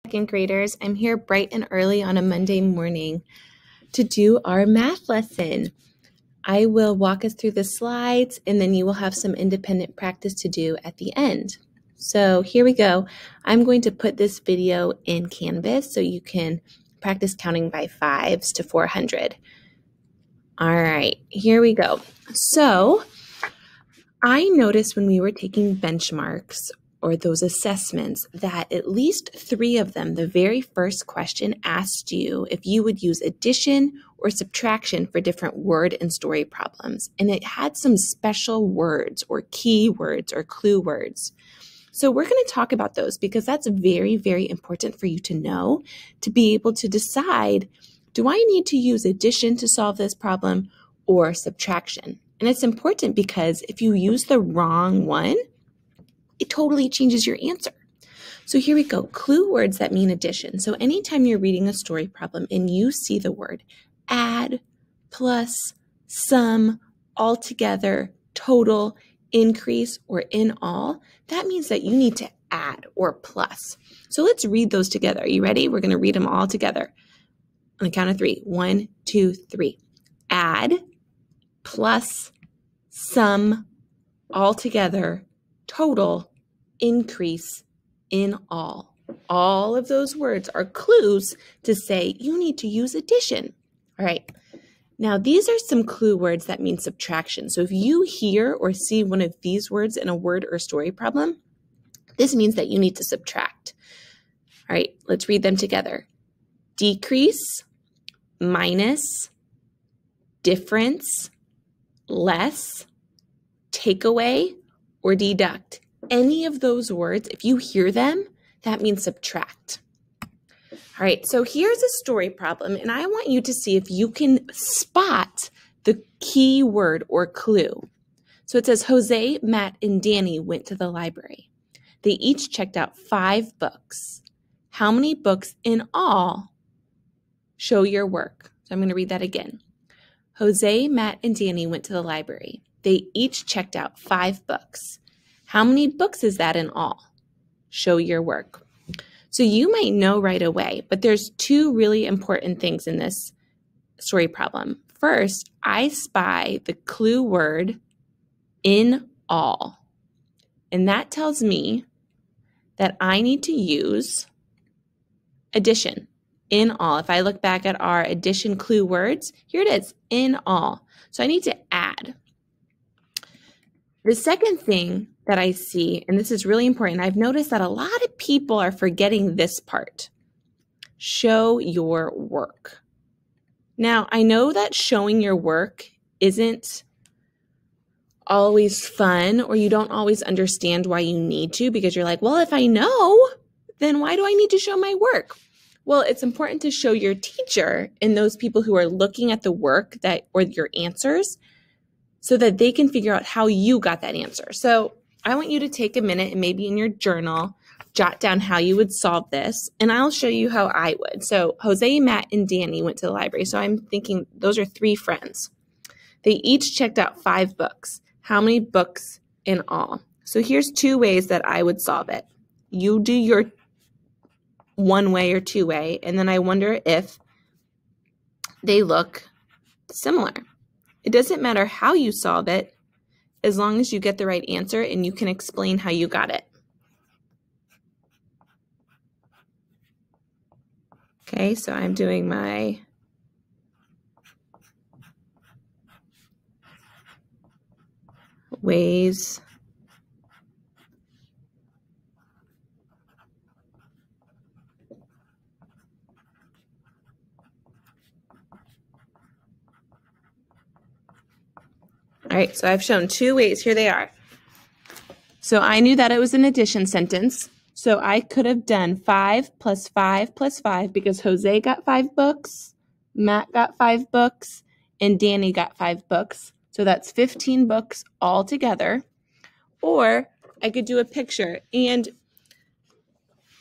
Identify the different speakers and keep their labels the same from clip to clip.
Speaker 1: Second graders, I'm here bright and early on a Monday morning to do our math lesson. I will walk us through the slides and then you will have some independent practice to do at the end. So here we go. I'm going to put this video in Canvas so you can practice counting by fives to 400. All right, here we go. So I noticed when we were taking benchmarks or those assessments that at least 3 of them, the very first question asked you if you would use addition or subtraction for different word and story problems. And it had some special words or key words or clue words. So we're going to talk about those because that's very, very important for you to know to be able to decide, do I need to use addition to solve this problem or subtraction? And it's important because if you use the wrong one, it totally changes your answer. So here we go, clue words that mean addition. So anytime you're reading a story problem and you see the word add, plus, sum, altogether, total, increase, or in all, that means that you need to add or plus. So let's read those together. Are you ready? We're going to read them all together. On the count of 3. 1, 2, 3. Add, plus, sum, altogether, total, increase, in all. All of those words are clues to say you need to use addition. All right. Now, these are some clue words that mean subtraction. So if you hear or see one of these words in a word or story problem, this means that you need to subtract. All right, let's read them together. Decrease, minus, difference, less, take away, or deduct. Any of those words, if you hear them, that means subtract. All right, so here's a story problem, and I want you to see if you can spot the key word or clue. So it says, Jose, Matt, and Danny went to the library. They each checked out 5 books. How many books in all show your work? So I'm going to read that again. Jose, Matt, and Danny went to the library. They each checked out 5 books. How many books is that in all? Show your work. So you might know right away, but there's 2 really important things in this story problem. First, I spy the clue word in all. And that tells me that I need to use addition. In all. If I look back at our addition clue words, here it is, in all. So I need to add. The second thing that I see, and this is really important, I've noticed that a lot of people are forgetting this part. Show your work. Now, I know that showing your work isn't always fun, or you don't always understand why you need to, because you're like, well, if I know, then why do I need to show my work? Well, it's important to show your teacher and those people who are looking at the work or your answers so that they can figure out how you got that answer. So I want you to take a minute and maybe in your journal, jot down how you would solve this, and I'll show you how I would. So Jose, Matt, and Danny went to the library. So I'm thinking those are 3 friends. They each checked out 5 books. How many books in all? So here's 2 ways that I would solve it. You do your 1 way or 2 way, and then I wonder if they look similar. It doesn't matter how you solve it, as long as you get the right answer and you can explain how you got it. Okay, so I'm doing my ways. All right, so I've shown 2 ways. Here they are. So I knew that it was an addition sentence. So I could have done 5 plus 5 plus 5 because Jose got 5 books, Matt got 5 books, and Danny got 5 books. So that's 15 books all together. Or I could do a picture. And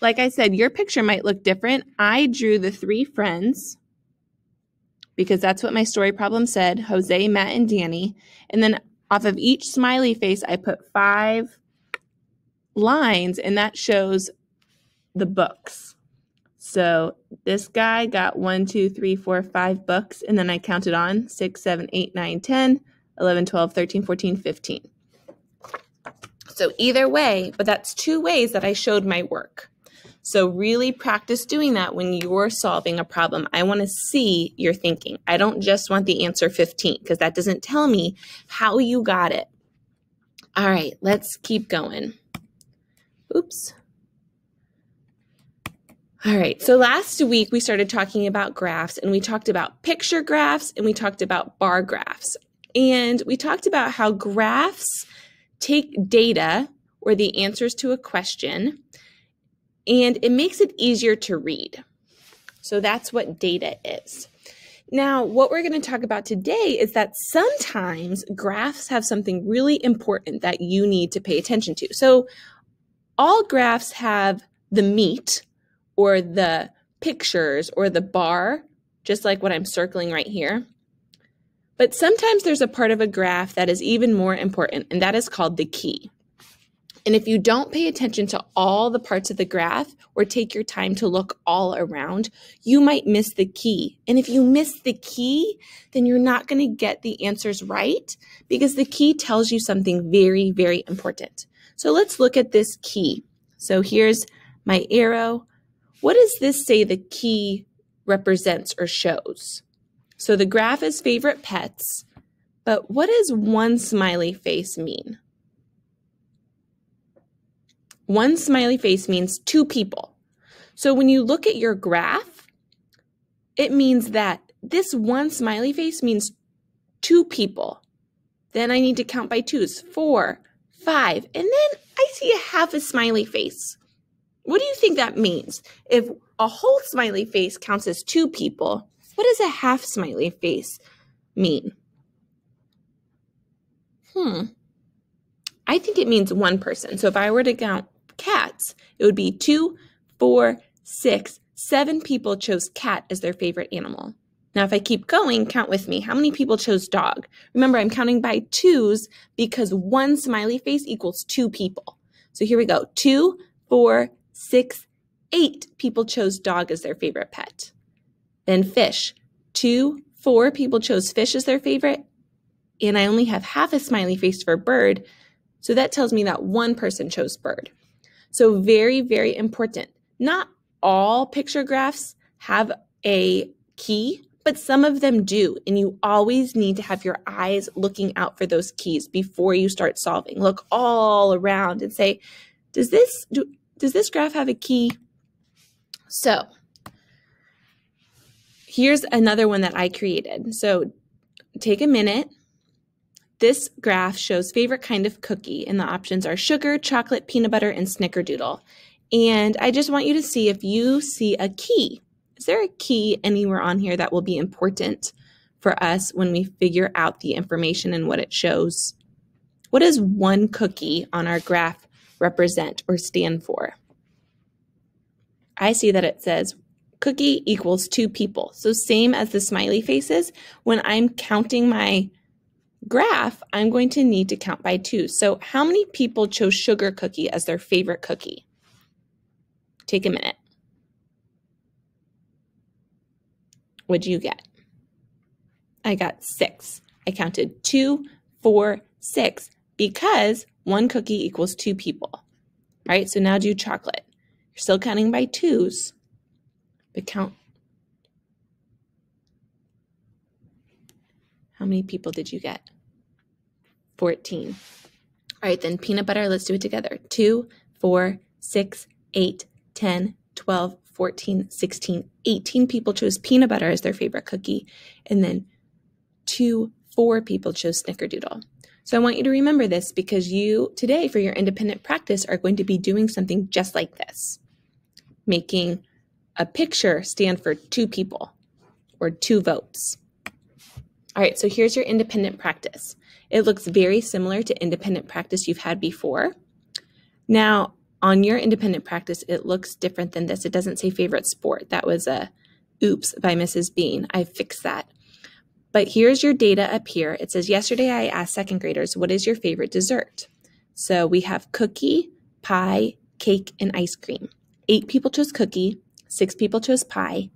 Speaker 1: like I said, your picture might look different. I drew the 3 friends because that's what my story problem said, Jose, Matt, and Danny. And then off of each smiley face, I put 5 lines, and that shows the books. So this guy got 1, 2, 3, 4, 5 books, and then I counted on 6, 7, 8, 9, 10, 11, 12, 13, 14, 15. So either way, but that's 2 ways that I showed my work. So really practice doing that when you're solving a problem. I want to see your thinking. I don't just want the answer 15 because that doesn't tell me how you got it. All right, let's keep going. Oops. All right, so last week we started talking about graphs, and we talked about picture graphs and we talked about bar graphs. And we talked about how graphs take data or the answers to a question, and it makes it easier to read. So that's what data is. Now, what we're going to talk about today is that sometimes graphs have something really important that you need to pay attention to. So all graphs have the meat or the pictures or the bar, just like what I'm circling right here. But sometimes there's a part of a graph that is even more important, and that is called the key. And if you don't pay attention to all the parts of the graph or take your time to look all around, you might miss the key. And if you miss the key, then you're not going to get the answers right because the key tells you something very, very important. So let's look at this key. So here's my arrow. What does this say the key represents or shows? So the graph is favorite pets, but what does one smiley face mean? One smiley face means 2 people. So when you look at your graph, it means that this one smiley face means 2 people. Then I need to count by 2s, 4, 5, and then I see a half a smiley face. What do you think that means? If a whole smiley face counts as 2 people, what does a half smiley face mean? I think it means 1 person. So if I were to count cats, it would be 2, 4, 6, 7 people chose cat as their favorite animal. Now, if I keep going, count with me. How many people chose dog? Remember, I'm counting by 2s because 1 smiley face equals 2 people. So here we go. 2, 4, 6, 8 people chose dog as their favorite pet. Then fish. 2, 4 people chose fish as their favorite. And I only have half a smiley face for bird. So that tells me that 1 person chose bird. So very, very important. Not all picture graphs have a key, but some of them do. And you always need to have your eyes looking out for those keys before you start solving. Look all around and say, does this graph have a key? So here's another one that I created. So take a minute. This graph shows favorite kind of cookie, and the options are sugar, chocolate, peanut butter, and snickerdoodle. And I just want you to see if you see a key. Is there a key anywhere on here that will be important for us when we figure out the information and what it shows? What does 1 cookie on our graph represent or stand for? I see that it says cookie equals 2 people. So same as the smiley faces, when I'm counting my graph, I'm going to need to count by 2. So how many people chose sugar cookie as their favorite cookie? Take a minute. What'd you get? I got 6. I counted 2, 4, 6 because 1 cookie equals 2 people. All right, so now do chocolate. You're still counting by 2s, but count. How many people did you get? 14. All right, then peanut butter, let's do it together. 2, 4, 6, 8, 10, 12, 14, 16, 18 people chose peanut butter as their favorite cookie, and then 4 people chose snickerdoodle. So I want you to remember this because you today for your independent practice are going to be doing something just like this, making a picture stand for 2 people or 2 votes. All right, so here's your independent practice. It looks very similar to independent practice you've had before. Now, on your independent practice, it looks different than this. It doesn't say favorite sport. That was a oops by Mrs. Bean. I fixed that. But here's your data up here. It says, yesterday I asked 2nd graders, what is your favorite dessert? So we have cookie, pie, cake, and ice cream. 8 people chose cookie, 6 people chose pie,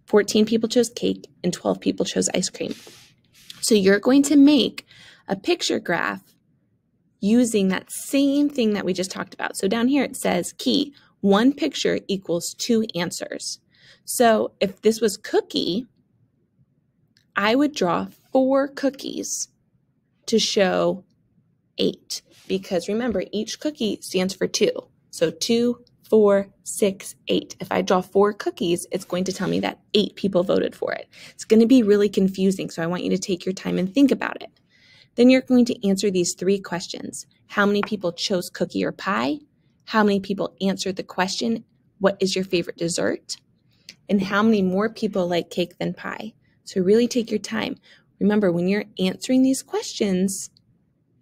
Speaker 1: 14 people chose cake, and 12 people chose ice cream. So you're going to make a picture graph using that same thing that we just talked about. So down here it says key, 1 picture equals 2 answers. So if this was cookie, I would draw 4 cookies to show 8, because remember, each cookie stands for 2. So 2, 4, 6, 8. If I draw 4 cookies, it's going to tell me that 8 people voted for it. It's going to be really confusing, so I want you to take your time and think about it. Then you're going to answer these 3 questions. How many people chose cookie or pie? How many people answered the question, what is your favorite dessert? And how many more people like cake than pie? So really take your time. Remember, when you're answering these questions,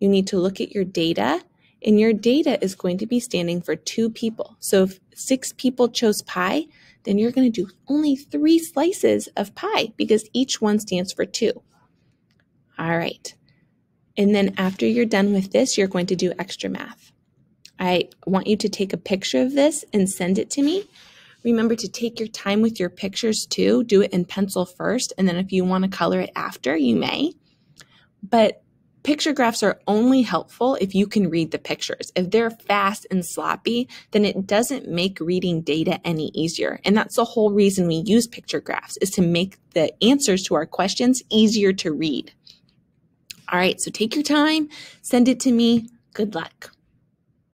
Speaker 1: you need to look at your data, and your data is going to be standing for 2 people. So if 6 people chose pie, then you're going to do only 3 slices of pie because each one stands for 2. All right. And then after you're done with this, you're going to do extra math. I want you to take a picture of this and send it to me. Remember to take your time with your pictures too. Do it in pencil first, and then if you want to color it after, you may. But picture graphs are only helpful if you can read the pictures. If they're fast and sloppy, then it doesn't make reading data any easier. And that's the whole reason we use picture graphs, is to make the answers to our questions easier to read. All right, so take your time, send it to me. Good luck.